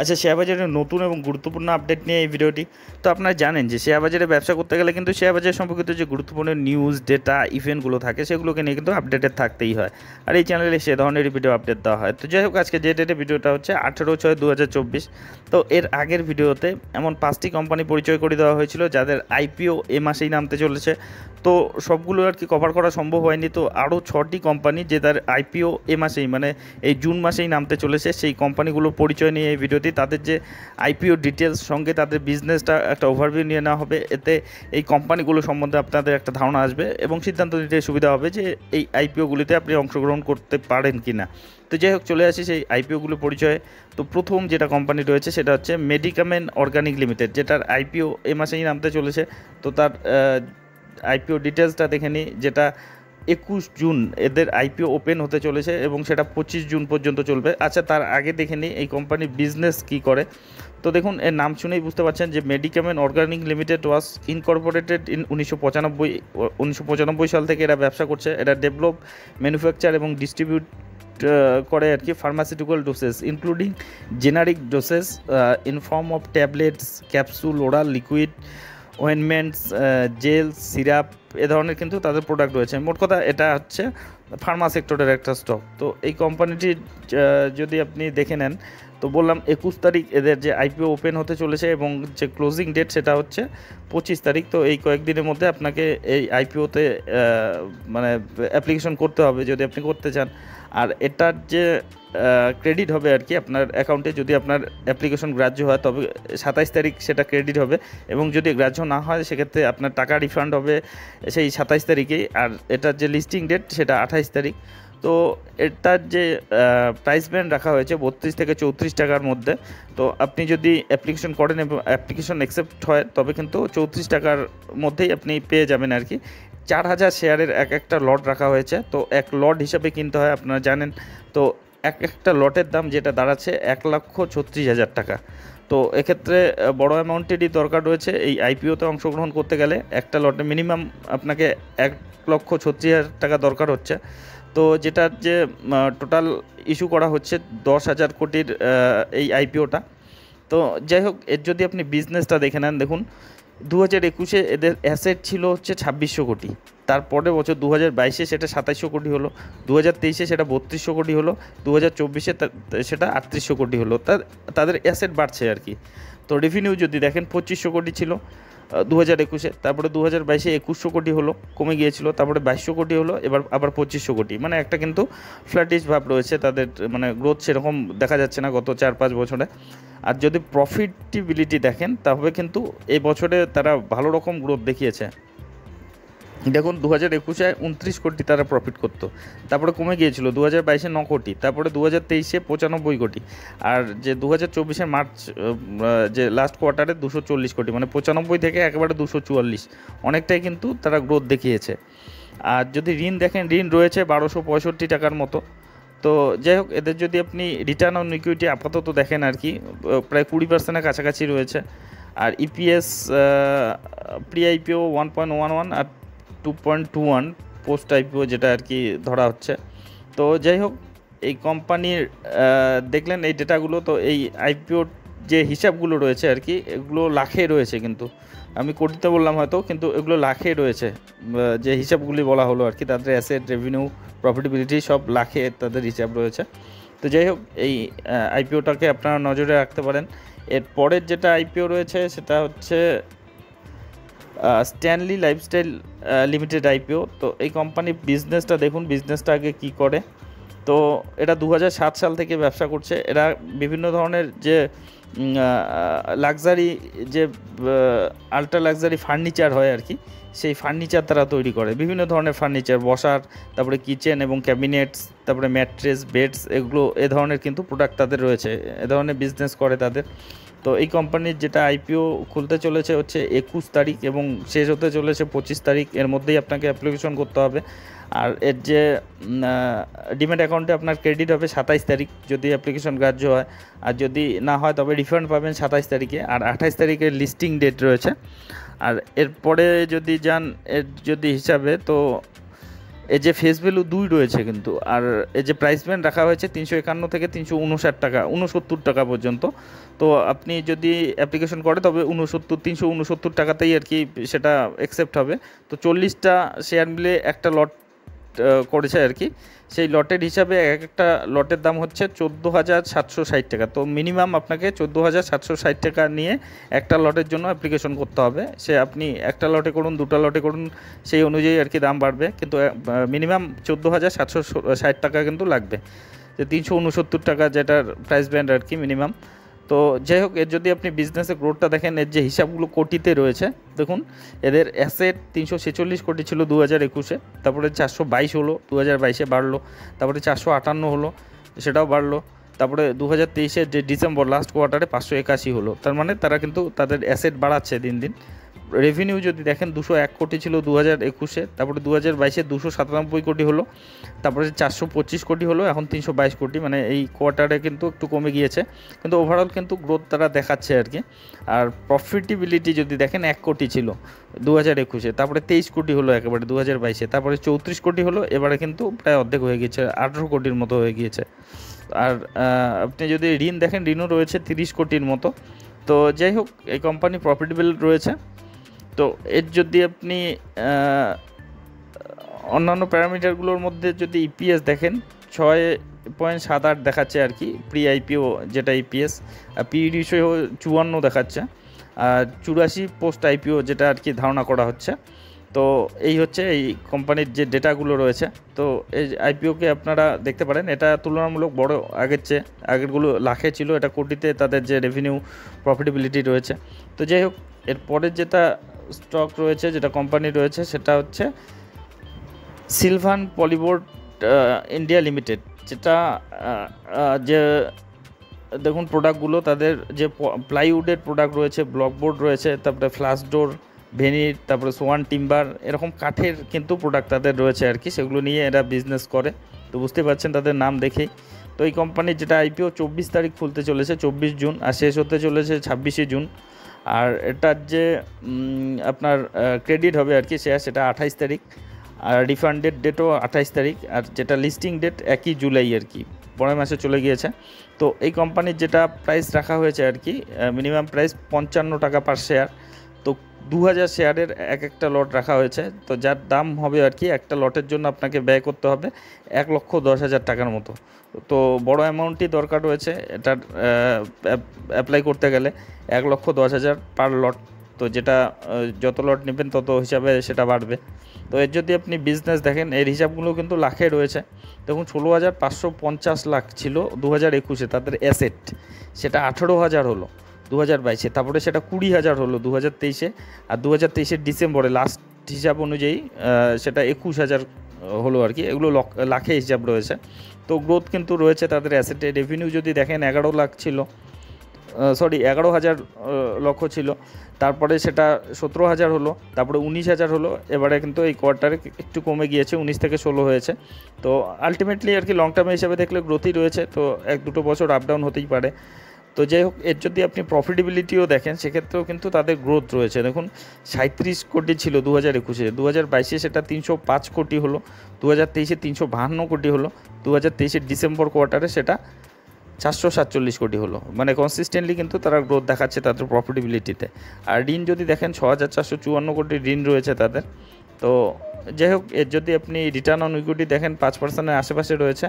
আচ্ছা, শেয়ার বাজারের নতুন এবং গুরুত্বপূর্ণ আপডেট নিয়ে এই ভিডিওটি। তো আপনারা জানেন যে শেয়ার বাজারে ব্যবসা করতে গেলে কিন্তু শেয়ার বাজার সম্পর্কিত যে গুরুত্বপূর্ণ নিউজ, ডেটা, ইভেন্টগুলো থাকে সেগুলোকে নিয়ে কিন্তু আপডেটেড থাকতেই হয়। আর এই চ্যানেলে সে ধরনেরই ভিডিও আপডেট দেওয়া হয়। তো যাই হোক, আজকে যে ডেটে ভিডিওটা হচ্ছে 18/6/2024। তো এর আগের ভিডিওতে এমন 5টি কোম্পানি পরিচয় করে দেওয়া হয়েছিল যাদের আইপিও এ মাসেই নামতে চলেছে। তো সবগুলো আর কি কভার করা সম্ভব হয়নি। তো আরও 6টি কোম্পানি যে তার আইপিও এ মাসেই, মানে এই জুন মাসেই নামতে চলেছে, সেই কোম্পানিগুলোর পরিচয় নিয়ে এই ভিডিওটি, তাদের যে আইপিও ডিটেলস সঙ্গে তাদের বিজনেসটা একটা ওভারভিউ নিয়ে নেওয়া হবে। এতে এই কোম্পানিগুলো সম্বন্ধে আপনাদের একটা ধারণা আসবে এবং সিদ্ধান্ত নিতে সুবিধা হবে যে এই আইপিওগুলিতে আপনি অংশগ্রহণ করতে পারেন কি না। তো যাই হোক, চলে আসি সেই আইপিওগুলো পরিচয়ে। তো প্রথম যেটা কোম্পানি রয়েছে সেটা হচ্ছে মেডিকামেন অর্গানিক লিমিটেড, যেটার আইপিও এই মাসেই নামতে চলেছে। তো তার আইপিও ডিটেলসটা দেখে নিই, যেটা 21 জুন এদের আইপিও ওপেন হতে চলেছে এবং সেটা 25 জুন পর্যন্ত চলবে। আচ্ছা, তার আগে দেখে নিই এই কোম্পানির বিজনেস কী করে। তো দেখুন, এর নাম শুনেই বুঝতে পারছেন যে Medicamen organic limited was incorporated in 1995 সাল থেকে এরা ব্যবসা করছে। এরা ডেভেলপ, ম্যানুফ্যাকচার এবং ডিস্ট্রিবিউট করে আর কি pharmaceutical doses including generic doses in form of tablets, capsule, oral liquid, ointments, gel, syrup, এ ধরনের কিন্তু তাদের প্রোডাক্ট রয়েছে। মোট কথা এটা হচ্ছে ফার্মা সেক্টরের একটা স্টক। তো এই কোম্পানিটির যদি আপনি দেখে নেন, তো বললাম 21 তারিখ এদের যে আইপিও ওপেন হতে চলেছে এবং যে ক্লোজিং ডেট সেটা হচ্ছে 25 তারিখ। তো এই কয়েকদিনের মধ্যে আপনাকে এই আইপিওতে মানে অ্যাপ্লিকেশন করতে হবে যদি আপনি করতে চান। আর এটার যে ক্রেডিট হবে আর কি আপনার অ্যাকাউন্টে, যদি আপনার অ্যাপ্লিকেশন গ্রাহ্য হয় তবে 27 তারিখ সেটা ক্রেডিট হবে, এবং যদি গ্রাহ্য না হয় সেক্ষেত্রে আপনার টাকা রিফান্ড হবে সেই 27 তারিখেই। আর এটার যে লিস্টিং ডেট সেটা 28 তারিখ। তো এটার যে প্রাইস ব্যান্ড রাখা হয়েছে 32 থেকে 34 টাকার মধ্যে। তো আপনি যদি অ্যাপ্লিকেশন করেন এবং অ্যাপ্লিকেশন অ্যাকসেপ্ট হয় তবে কিন্তু 34 টাকার মধ্যেই আপনি পেয়ে যাবেন আর কি। 4000 শেয়ারের একটা লট রাখা হয়েছে। তো এক লট হিসাবে কিনতে হয়, আপনারা জানেন। তো একটা লটের দাম যেটা দাঁড়াচ্ছে 1,36,000 টাকা। তো এক্ষেত্রে বড় অ্যামাউন্টেরই দরকার রয়েছে এই আইপিওতে অংশগ্রহণ করতে গেলে। একটা লটে মিনিমাম আপনাকে 1,36,000 টাকা দরকার হচ্ছে। তো যেটার যে টোটাল ইস্যু করা হচ্ছে 10,000 কোটির এই আইপিওটা। তো যাই হোক, এর যদি আপনি বিজনেসটা দেখে নেন, দেখুন 2021-এ এদের অ্যাসেট ছিল হচ্ছে 2600 কোটি। তারপরে বছর 2022-এ সেটা 2700 কোটি হলো, 2023-এ সেটা 3200 কোটি হলো, 2024-এ সেটা 3800 কোটি হলো। তাদের অ্যাসেট বাড়ছে আর কি। তো রেভিনিউ যদি দেখেন 2500 কোটি ছিল 2021-এ, তারপরে 2022-এ 2100 কোটি হলো, কমে গিয়েছিল, তারপরে 2200 কোটি হলো, এবার আবার 2500 কোটি। মানে একটা কিন্তু ফ্ল্যাটিশ ভাব রয়েছে তাদের, মানে গ্রোথ সেরকম দেখা যাচ্ছে না গত 4-5 বছরে। আর যদি প্রফিটেবিলিটি দেখেন তাহলে কিন্তু এই বছরে তারা ভালো রকম গ্রোথ দেখিয়েছে। দেখুন 2021-এ 29 কোটি তারা প্রফিট করতো, তারপরে কমে গিয়েছিল 2022-এ 9 কোটি, তারপরে 2023-এ 95 কোটি, আর যে 2024-এর মার্চ যে লাস্ট কোয়ার্টারে 240 কোটি, মানে 95 থেকে একেবারে 244, অনেকটাই কিন্তু তারা গ্রোথ দেখিয়েছে। আর যদি ঋণ দেখেন, ঋণ রয়েছে 1265 টাকার মতো। তো যাই হোক, এদের যদি আপনি রিটার্ন অন ইকুইটি আপাতত দেখেন আর কি প্রায় 20%-এর কাছাকাছি রয়েছে। আর ইপিএস প্রি আইপিও 1.11 আর 2.21 পোস্ট আইপিও যেটা আর কি ধরা হচ্ছে। তো যাই হোক, এই কোম্পানির দেখলেন এই ডেটাগুলো। তো এই আইপিওর যে হিসাবগুলো রয়েছে আর কি, এগুলো লাখে রয়েছে, কিন্তু আমি কোটিতে বললাম হয়তো, কিন্তু এগুলো লাখে রয়েছে। যে হিসাবগুলি বলা হলো আর কি, তাদের অ্যাসেট, রেভিনিউ, প্রফিটেবিলিটি সব লাখে তাদের হিসাব রয়েছে। তো যাই হোক, এই আইপিওটাকে আপনারা নজরে রাখতে পারেন। এর পরের যেটা আইপিও রয়েছে সেটা হচ্ছে স্ট্যানলি লাইফস্টাইল লিমিটেড আইপিও। তো এই কোম্পানির বিজনেসটা দেখুন, বিজনেসটা আগে কী করে। তো এটা 2007 সাল থেকে ব্যবসা করছে। এরা বিভিন্ন ধরনের যে লাক্সারি, যে আল্ট্রা লাক্সারি ফার্নিচার হয় আর কি, সেই ফার্নিচার তারা তৈরি করে। বিভিন্ন ধরনের ফার্নিচার, বসার, তারপরে কিচেন এবং ক্যাবিনেটস, তারপরে ম্যাট্রেস, বেডস, এগুলো এ ধরনের কিন্তু প্রোডাক্ট তাদের রয়েছে। এ ধরনের বিজনেস করে তাদের। তো এই কোম্পানির যেটা আইপিও খুলতে চলেছে হচ্ছে 21 তারিখ এবং শেষ হতে চলেছে 25 তারিখ। এর মধ্যেই আপনাকে অ্যাপ্লিকেশন করতে হবে। আর এর যে ডিম্যাট অ্যাকাউন্টে আপনার ক্রেডিট হবে 27 তারিখ যদি অ্যাপ্লিকেশন গ্রাহ্য হয়, আর যদি না হয় তবে রিফান্ড পাবেন 27 তারিখে। আর 28 তারিখের লিস্টিং ডেট রয়েছে। আর এরপরে যদি যান, এর যদি হিসাবে, তো এই যে ফেস ভ্যালু 2 রয়েছে কিন্তু, আর এই যে প্রাইস ব্যান্ড রাখা হয়েছে 351 থেকে 359 টাকা 69 টাকা পর্যন্ত। তো আপনি যদি অ্যাপ্লিকেশন করে তবে 369 টাকাতেই আর কি সেটা অ্যাকসেপ্ট হবে। তো 40টা শেয়ার মিলে একটা লট করেছে আর কি। সেই লটের হিসাবে একটা লটের দাম হচ্ছে 14,760 টাকা। তো মিনিমাম আপনাকে 14,760 টাকা নিয়ে একটা লটের জন্য অ্যাপ্লিকেশন করতে হবে। সে আপনি একটা লটে করুন, দুটো লটে করুন, সেই অনুযায়ী আর কি দাম বাড়বে, কিন্তু মিনিমাম 14,760 টাকা কিন্তু লাগবে, যে 369 টাকা যেটার প্রাইস ব্যান্ড আর কি মিনিমাম। তো যাই হোক, এর যদি আপনি বিজনেসের গ্রোথটা দেখেন, এর যে হিসাবগুলো কোটিতে রয়েছে দেখুন, এদের অ্যাসেট 346 কোটি ছিল 2021-এ, তারপরে 422 হলো 2022-এ বাড়লো, তারপরে 458 হলো সেটাও বাড়লো, তারপরে 2023-এর যে ডিসেম্বর লাস্ট কোয়ার্টারে 581 হলো। তার মানে তারা কিন্তু তাদের অ্যাসেট বাড়াচ্ছে দিন দিন। রেভিনিউ যদি দেখেন 201 কোটি ছিল 2021-এ, তারপরে 2022-এ 297 কোটি হলো, তারপরে 425 কোটি হলো, এখন 322 কোটি, মানে এই কোয়ার্টারে কিন্তু একটু কমে গিয়েছে, কিন্তু ওভারঅল কিন্তু গ্রোথ তারা দেখাচ্ছে আর কি। আর প্রফিটেবিলিটি যদি দেখেন 1 কোটি ছিল 2021-এ, তারপরে 23 কোটি হলো একেবারে 2022-এ, তারপরে 34 কোটি হলো, এবারে কিন্তু প্রায় অর্ধেক হয়ে গিয়েছে, 18 কোটির মতো হয়ে গিয়েছে। আর আপনি যদি ঋণ দেখেন, ঋণও রয়েছে 30 কোটির মতো। তো যাই হোক, এই কোম্পানি প্রফিটেবল রয়েছে। তো এর যদি আপনি অন্যান্য প্যারামিটারগুলোর মধ্যে যদি ইপিএস দেখেন 6.78 দেখাচ্ছে আর কি প্রি আইপিও যেটা ইপিএস, আর পি রেশিও 54 দেখাচ্ছে, আর 84 পোস্ট আইপিও যেটা আর কি ধারণা করা হচ্ছে। তো এই হচ্ছে এই কোম্পানির যে ডেটাগুলো রয়েছে। তো এই আইপিওকে আপনারা দেখতে পারেন, এটা তুলনামূলক বড় আগের চেয়ে, আগেরগুলো লাখে ছিল, এটা কোটিতে তাদের যে রেভিনিউ প্রফিটেবিলিটি রয়েছে। তো যাই হোক, এরপরের যেটা স্টক রয়েছে, যেটা কোম্পানি রয়েছে, সেটা হচ্ছে সিলভান পলিবোর্ড ইন্ডিয়া লিমিটেড, যেটা যে দেখুন প্রোডাক্টগুলো তাদের যে প্লাইউডের প্রোডাক্ট রয়েছে, ব্লকবোর্ড রয়েছে, তারপরে ফ্লাশ ডোর, ভেনির, তারপরে সোয়ান টিম্বার, এরকম কাঠের কিন্তু প্রোডাক্ট তাদের রয়েছে আর কি, সেগুলো নিয়ে এরা বিজনেস করে। তো বুঝতে পারছেন তাদের নাম দেখেই। তো এই কোম্পানির যেটা আইপিও 24 তারিখ খুলতে চলেছে 24 জুন, আর শেষ হতে চলেছে 26শে জুন। আর এটার যে আপনার ক্রেডিট হবে আর কি শেয়ার, সেটা 28 তারিখ, আর রিফান্ডেড ডেটও 28 তারিখ, আর যেটা লিস্টিং ডেট 1 জুলাই আর কি, পরের মাসে চলে গিয়েছে। তো এই কোম্পানির যেটা প্রাইস রাখা হয়েছে আর কি, মিনিমাম প্রাইস 55 টাকা পার শেয়ার। তো 2000 শেয়ারের একটা লট রাখা হয়েছে, তো যার দাম হবে আর কি, একটা লটের জন্য আপনাকে ব্যয় করতে হবে 1,10,000 টাকার মতো। তো বড় অ্যামাউন্টই দরকার রয়েছে এটার অ্যাপ্লাই করতে গেলে, 1,10,000 পার লট। তো যেটা যত লট নেবেন তত হিসাবে সেটা বাড়বে। তো এর যদি আপনি বিজনেস দেখেন, এর হিসাবগুলো কিন্তু লাখে রয়েছে। দেখুন 16,550 লাখ ছিল 2021-এ তাদের অ্যাসেট, সেটা 18,000 হলো 2022-এ, তারপরে সেটা 20,000 হলো 2023-এ, আর 2023-এর ডিসেম্বরে লাস্ট হিসাব অনুযায়ী সেটা 21,000 হলো আর কি। এগুলো লাখে হিসাব রয়েছে। তো গ্রোথ কিন্তু রয়েছে তাদের অ্যাসেটে। রেভিনিউ যদি দেখেন 11 লাখ ছিল, 11,000 লক্ষ ছিল, তারপরে সেটা 17,000 হলো, তারপরে 19,000 হলো, এবারে কিন্তু এই কোয়ার্টারে একটু কমে গিয়েছে, 19 থেকে 16 হয়েছে। তো আলটিমেটলি আর কি লং টার্মে হিসাবে দেখলে গ্রোথই রয়েছে, তো 1-2 বছর আপ ডাউন হতেই পারে। তো যাই হোক, এর যদি আপনি প্রফিটেবিলিটিও দেখেন, সেক্ষেত্রেও কিন্তু তাদের গ্রোথ রয়েছে। দেখুন 37 কোটি ছিল 2021-এ, 2022-এ সেটা 305 কোটি হলো, 2023-এ 352 কোটি হলো, 2023-এর ডিসেম্বর কোয়ার্টারে সেটা 447 কোটি হলো। মানে কনসিস্টেন্টলি কিন্তু তারা গ্রোথ দেখাচ্ছে তাদের প্রফিটেবিলিটিতে। আর ঋণ যদি দেখেন 6,454 কোটি ঋণ রয়েছে তাদের। তো যাই হোক, এর যদি আপনি রিটার্ন অন ইকুইটি দেখেন 5%-এর আশেপাশে রয়েছে।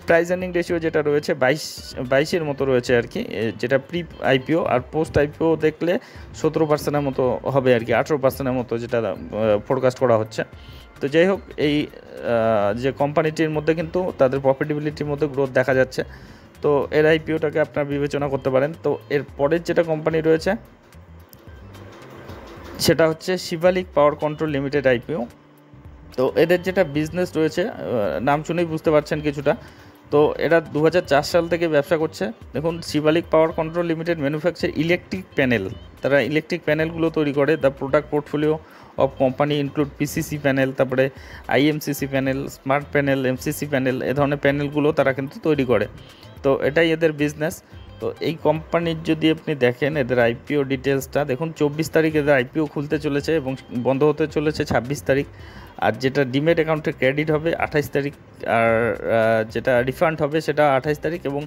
প্রাইস আর্নিং রেশিও যেটা রয়েছে 22-এর মতো রয়েছে আর কি, যেটা প্রি আইপিও। আর পোস্ট আইপিও দেখলে 17%-এর মতো হবে আর কি, 18%-এর মতো যেটা ফোরকাস্ট করা হচ্ছে। তো যাই হোক, এই যে কোম্পানিটির মধ্যে কিন্তু তাদের প্রফিটেবিলিটির মধ্যে গ্রোথ দেখা যাচ্ছে। তো এর আইপিওটাকে আপনারা বিবেচনা করতে পারেন। তো এর পরের যেটা কোম্পানি রয়েছে সেটা হচ্ছে Shivalik power control limited IPO. তো এদের যেটা বিজনেস রয়েছে, নাম শুনেই বুঝতে পারছেন কিছুটা। তো এরা 2004 সাল থেকে ব্যবসা করছে। দেখুন, Shivalik power control limited manufacture electric panel. তারা ইলেকট্রিক প্যানেলগুলো তৈরি করে। The product portfolio of company include PCC panel, তারপরে IMCC panel, smart panel, MCC panel, এ ধরনের প্যানেলগুলো তারা কিন্তু তৈরি করে। তো এটাই এদের বিজনেস। তো এই কোম্পানির যদি আপনি দেখেন এদের আইপিও ডিটেলসটা দেখুন, 24 তারিখ এদের আইপিও খুলতে চলেছে এবং বন্ধ হতে চলেছে 26 তারিখ। আর যেটা ডিমেট অ্যাকাউন্টে ক্রেডিট হবে 28 তারিখ, আর যেটা রিফান্ড হবে সেটা 28 তারিখ, এবং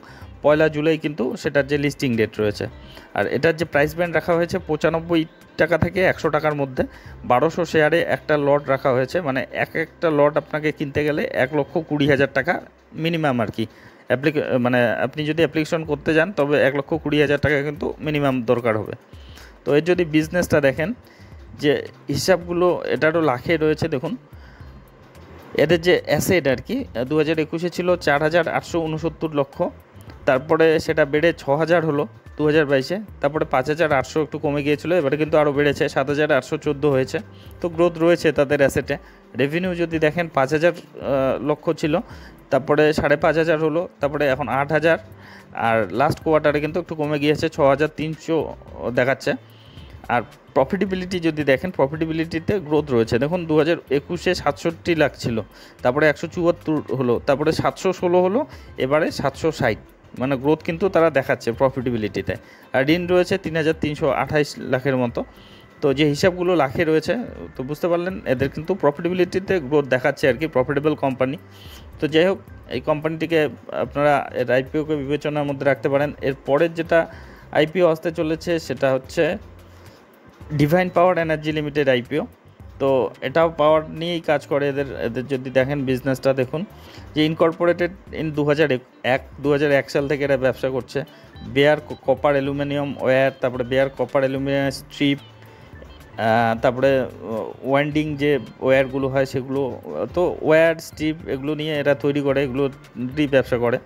1 জুলাই কিন্তু সেটার যে লিস্টিং ডেট রয়েছে। আর এটার যে প্রাইস ব্যান্ড রাখা হয়েছে 95 টাকা থেকে 100 টাকার মধ্যে, 1200 শেয়ারে একটা লট রাখা হয়েছে, মানে একটা লট আপনাকে কিনতে গেলে 1,20,000 টাকা মিনিমাম আর কি। মানে আপনি যদি অ্যাপ্লিকেশন করতে যান তবে 1,20,000 টাকা কিন্তু মিনিমাম দরকার হবে। তো এর যদি বিজনেসটা দেখেন যে হিসাবগুলো এটারও লাখে রয়েছে, দেখুন এদের যে অ্যাসেট আর কি 2021-এ ছিল 4,869 লক্ষ, তারপরে সেটা বেড়ে 6,000 হলো 2022-এ, তারপরে 5,800 একটু কমে গিয়েছিলো, এবারে কিন্তু আরও বেড়েছে 7,814 হয়েছে। তো গ্রোথ রয়েছে তাদের অ্যাসেটে। রেভিনিউ যদি দেখেন 5,000 লক্ষ ছিল, তারপরে 5,500 হলো, তারপরে এখন 8,000, আর লাস্ট কোয়ার্টারে কিন্তু একটু কমে গিয়েছে 6,300 দেখাচ্ছে। আর প্রফিটেবিলিটি যদি দেখেন, প্রফিটেবিলিটিতে গ্রোথ রয়েছে। দেখুন 2021-এ 67 লাখ ছিল, তারপরে 174 হলো, তারপরে 716 হলো, এবারে 760, মানে গ্রোথ কিন্তু তারা দেখাচ্ছে প্রফিটেবিলিটিতে। আর ঋণ রয়েছে 3,328 লাখের মতো। তো যে হিসাবগুলো লাখে রয়েছে, তো বুঝতে পারলেন এদের কিন্তু প্রফিটেবিলিটিতে গ্রোথ দেখাচ্ছে আর কি, প্রফিটেবল কোম্পানি। তো যাই হোক, এই কোম্পানিটিকে আপনারা এর আইপিওকে বিবেচনার মধ্যে রাখতে পারেন। এর পরের যেটা আইপিও আসতে চলেছে সেটা হচ্ছে divine power energy limited IPO. তো এটাও পাওয়ার নিয়েই কাজ করে। এদের যদি দেখেন বিজনেসটা দেখুন যে ইনকর্পোরেটেড ইন 2001 সাল থেকে এরা ব্যবসা করছে। বেয়ার কপার অ্যালুমিনিয়াম ওয়্যার, তারপরে বেয়ার কপার অ্যালুমিনিয়াম স্ট্রিপ, তারপরে ওয়াইন্ডিং যে ওয়্যারগুলো হয় সেগুলো, তো ওয়্যার স্ট্রিপ এগুলো নিয়ে এরা তৈরি করে, এগুলোরই ব্যবসা করে।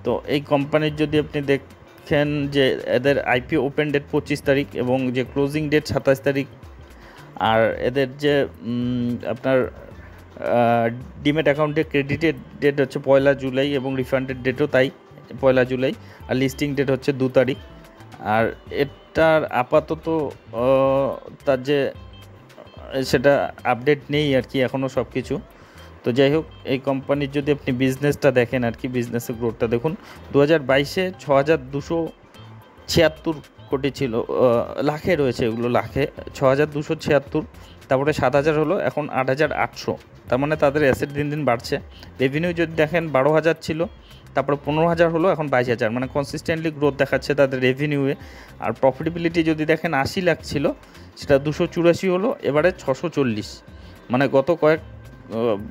তো এই কোম্পানির যদি আপনি দেখেন যে এদের আইপিও ওপেন ডেট 25 তারিখ এবং যে ক্লোজিং ডেট 27 তারিখ, আর এদের যে আপনার ডিমেট অ্যাকাউন্টে ক্রেডিটেড ডেট হচ্ছে 1 জুলাই এবং রিফান্ডেড ডেটও তাই 1 জুলাই, আর লিস্টিং ডেট হচ্ছে 2 তারিখ। আর এটার আপাতত তার যে সেটা আপডেট নেই আর কি এখনও সব কিছু। তো যাই হোক, এই কোম্পানির যদি আপনি বিজনেসটা দেখেন আর কি, বিজনেসের গ্রোথটা দেখুন 2022-এ 6,276 কোটি ছিল, লাখে রয়েছে এগুলো, লাখে 6,276, তারপরে 7,000 হলো, এখন 8,800, তার মানে তাদের অ্যাসেট দিন দিন বাড়ছে। রেভিনিউ যদি দেখেন 12,000 ছিল, তারপরে 15,000 হলো, এখন 22,000, মানে কনসিস্টেন্টলি গ্রোথ দেখাচ্ছে তাদের রেভিনিউয়ে। আর প্রফিটেবিলিটি যদি দেখেন 80 লাখ ছিল, সেটা 284 হলো, এবারে 640, মানে গত কয়েক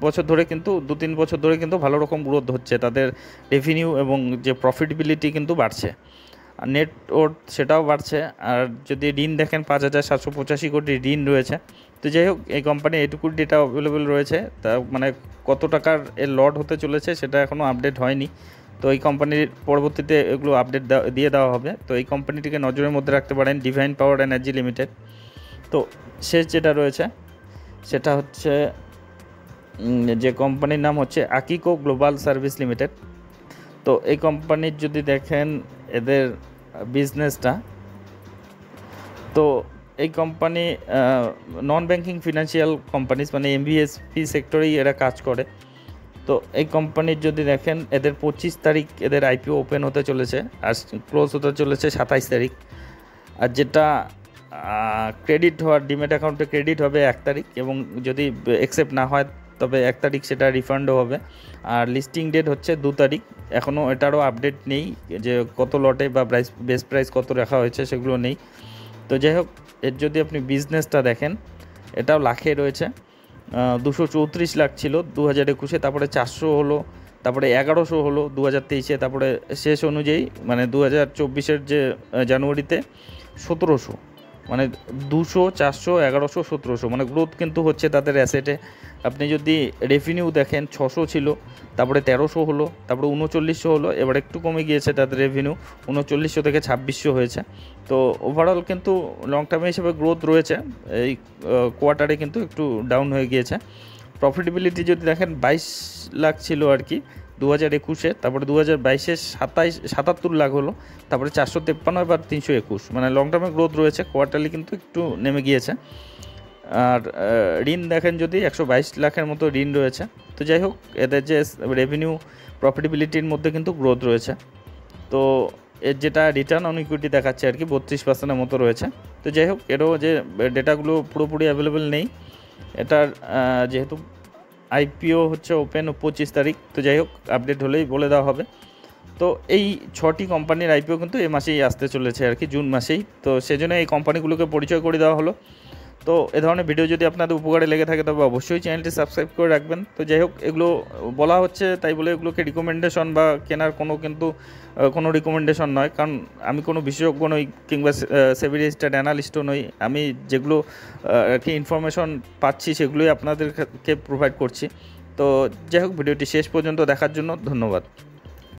বছর ধরে কিন্তু 2-3 বছর ধরে কিন্তু ভালো রকম গ্রোথ হচ্ছে তাদের রেভিনিউ, এবং যে প্রফিটেবিলিটি কিন্তু বাড়ছে, আর নেট ওর্থ সেটাও বাড়ছে। আর যদি ঋণ দেখেন 5,785 কোটি ঋণ রয়েছে। তো যাই হোক, এই কোম্পানি এটুকু ডেটা অ্যাভেলেবেল রয়েছে, তা মানে কত টাকার এর লট হতে চলেছে সেটা এখনও আপডেট হয়নি। তো এই কোম্পানির পরবর্তীতে এগুলো আপডেট দিয়ে দেওয়া হবে। তো এই কোম্পানিটিকে নজরের মধ্যে রাখতে পারেন, ডিভাইন পাওয়ার এনার্জি লিমিটেড। তো শেষ যেটা রয়েছে সেটা হচ্ছে যে কোম্পানির নাম হচ্ছে আকিকো গ্লোবাল সার্ভিস লিমিটেড। তো এই কোম্পানির যদি দেখেন এদের বিজনেসটা, তো এই company non banking financial companies, মানে এমবিএসপি সেক্টরেই এরা কাজ করে। তো এই কোম্পানির যদি দেখেন এদের 25 তারিখ এদের আইপিও ওপেন হতে চলেছে, আর ক্লোজ হতে চলেছে 27 তারিখ। আর যেটা ক্রেডিট হওয়ার, ডিমেট অ্যাকাউন্টে ক্রেডিট হবে 1 তারিখ, এবং যদি অ্যাকসেপ্ট না হয় তবে 1 তারিখ সেটা রিফান্ডও হবে। আর লিস্টিং ডেট হচ্ছে 2 তারিখ। এখনও এটারও আপডেট নেই যে কত লটে বা বেস্ট প্রাইস কত রাখা হয়েছে সেগুলো নেই। তো যাই হোক, এর যদি আপনি বিজনেসটা দেখেন এটাও লাখে রয়েছে। 234 লাখ ছিল 2021-এ, তারপরে 400 হলো, তারপরে 1100 হলো 2023-এ, তারপরে শেষ অনুযায়ী মানে 2024-এর যে জানুয়ারিতে 1700, মানে 200, 400, 1100, 1700, মানে গ্রোথ কিন্তু হচ্ছে তাদের অ্যাসেটে। আপনি যদি রেভিনিউ দেখেন 600 ছিল, তারপরে 1300 হলো, তারপরে 3900 হলো, এবার একটু কমে গিয়েছে তাদের রেভিনিউ, 3900 থেকে 2600 হয়েছে। তো ওভারঅল কিন্তু লং টার্মে হিসেবে গ্রোথ রয়েছে, এই কোয়ার্টারে কিন্তু একটু ডাউন হয়ে গিয়েছে। প্রফিটেবিলিটি যদি দেখেন 22 লাখ ছিল আর কি 2021-এ, তারপরে 2022-এ 77 লাখ হলো, তারপরে 453, এবার 321, মানে লং টার্মে গ্রোথ রয়েছে। কোয়ার্টারলি কিন্তু একটু নেমে গিয়েছে। আর ঋণ দেখেন যদি 122 লাখের মতো ঋণ রয়েছে। তো যাই হোক, এদের যে রেভিনিউ প্রফিটেবিলিটির মধ্যে কিন্তু গ্রোথ রয়েছে। তো এর যেটা রিটার্ন অন ইকুইটি দেখাচ্ছে আর কি 32% মতো রয়েছে। তো যাই হোক, এরও যে ডেটাগুলো পুরোপুরি অ্যাভেলেবেল নেই। এটার যেহেতু আইপিও হচ্ছে ওপেন 25 তারিখ, তো যাই হোক আপডেট হলেই বলে দেওয়া হবে। তো এই 6টি কোম্পানির আইপিও কিন্তু এই মাসেই আসতে চলেছে আর কি, জুন মাসেই। তো সেজন্য এই কোম্পানিগুলোকে পরিচয় করে দেওয়া হলো। তো এ ধরনের ভিডিও যদি আপনাদের উপকারে লেগে থাকে তবে অবশ্যই চ্যানেলটি সাবস্ক্রাইব করে রাখবেন। তো যাই হোক, এগুলো বলা হচ্ছে তাই বলে এগুলোকে রিকমেন্ডেশন বা কেনার কোনো রিকমেন্ডেশন নয়, কারণ আমি কোনো বিশেষজ্ঞ নই কিংবা সেবি রেজিস্টার্ড অ্যানালিস্টও নই। আমি যেগুলো আর কি ইনফরমেশন পাচ্ছি সেগুলোই আপনাদেরকে প্রোভাইড করছি। তো যাই হোক, ভিডিওটি শেষ পর্যন্ত দেখার জন্য ধন্যবাদ।